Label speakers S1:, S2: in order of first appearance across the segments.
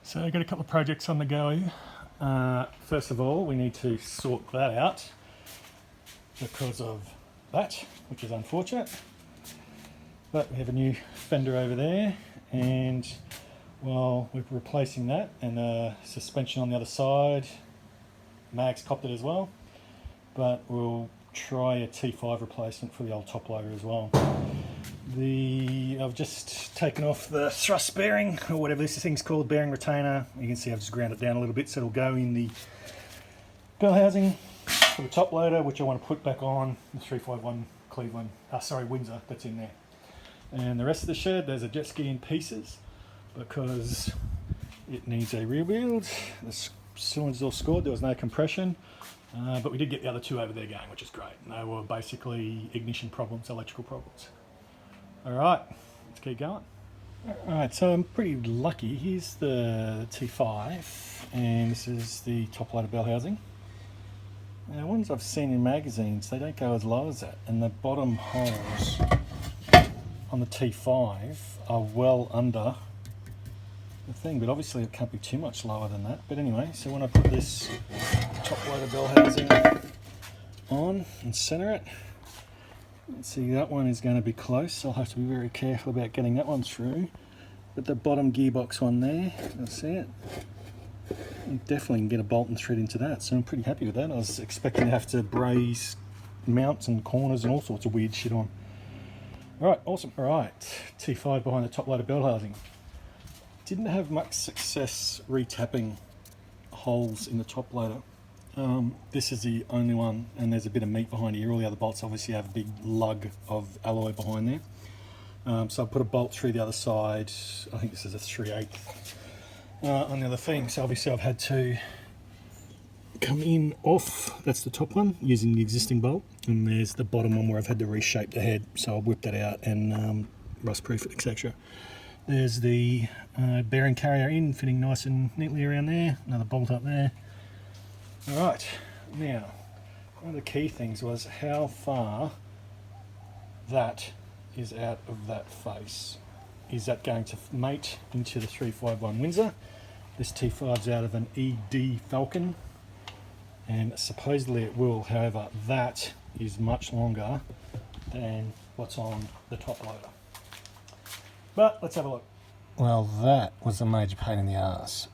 S1: So I've got a couple of projects on the go. First of all, we need to sort that out because of that, which is unfortunate. But we have a new fender over there, and while we're replacing that and suspension on the other side, Mag's copped it as well, but we'll try a T5 replacement for the old Toploader as well. I've just taken off the thrust bearing, or whatever this thing's called, bearing retainer. You can see I've just ground it down a little bit so it'll go in the bell housing for the Toploader, which I want to put back on the 351 Cleveland, Windsor that's in there. And the rest of the shed, there's a jet ski in pieces because it needs a rear build. The cylinders all scored, there was no compression. But we did get the other two over there going, which is great. And they were basically ignition problems, electrical problems. Alright, let's keep going. Alright, so I'm pretty lucky. Here's the T5, and this is the Toploader bell housing. Now, ones I've seen in magazines, they don't go as low as that, and the bottom holes on the T5 are well under the thing, but obviously it can't be too much lower than that. But anyway, so when I put this Toploader bell housing on and center it, let's see, that one is going to be close. I'll have to be very careful about getting that one through. But the bottom gearbox one there, you'll see it. You definitely can get a bolt and thread into that, so I'm pretty happy with that. I was expecting to have to braze mounts and corners and all sorts of weird shit on. Alright, awesome. Alright, T5 behind the Toploader bell housing. Didn't have much success retapping holes in the Toploader. This is the only one, and there's a bit of meat behind here. All the other bolts obviously have a big lug of alloy behind there. So I put a bolt through the other side. I think this is a 3/8 on the other thing. So obviously I've had to come in off, that's the top one, using the existing bolt. And there's the bottom one where I've had to reshape the head. So I whipped that out and rust proof it, etc. There's the bearing carrier in, fitting nice and neatly around there. Another bolt up there. Alright, now, one of the key things was how far that is out of that face. Is that going to mate into the 351 Windsor? This T5's out of an ED Falcon, and supposedly it will. However, that is much longer than what's on the Toploader. But let's have a look. Well, that was a major pain in the ass.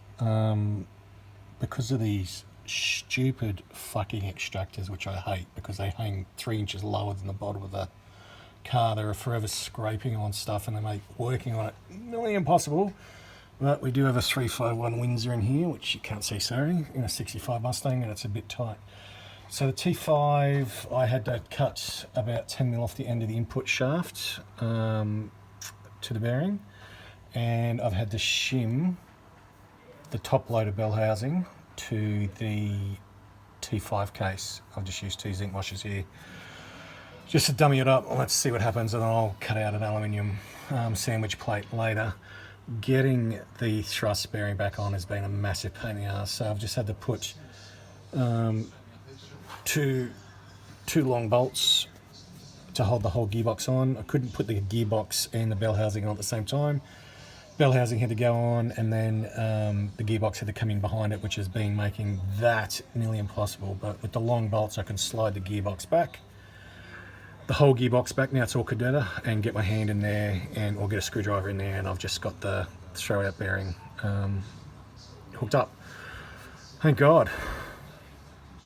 S1: Because of these stupid fucking extractors, which I hate because they hang 3 inches lower than the bottom of the car. They're forever scraping on stuff and they make working on it nearly impossible. But we do have a 351 Windsor in here, which you can't see, sorry, in a 65 Mustang, and it's a bit tight. So the T5, I had to cut about 10mm off the end of the input shaft to the bearing, and I've had to shim the Toploader bell housing to the T5 case. I've just used 2 zinc washers here just to dummy it up. Let's see what happens, and then I'll cut out an aluminium sandwich plate later. Getting the thrust bearing back on has been a massive pain in the ass, so I've just had to put two long bolts to hold the whole gearbox on. I couldn't put the gearbox and the bell housing on at the same time. Bell housing had to go on, and then the gearbox had to come in behind it, which has been making that nearly impossible. But with the long bolts, I can slide the gearbox back, the whole gearbox back. Now it's all together, and get my hand in there, or get a screwdriver in there, and I've just got the throw-out bearing hooked up. Thank God.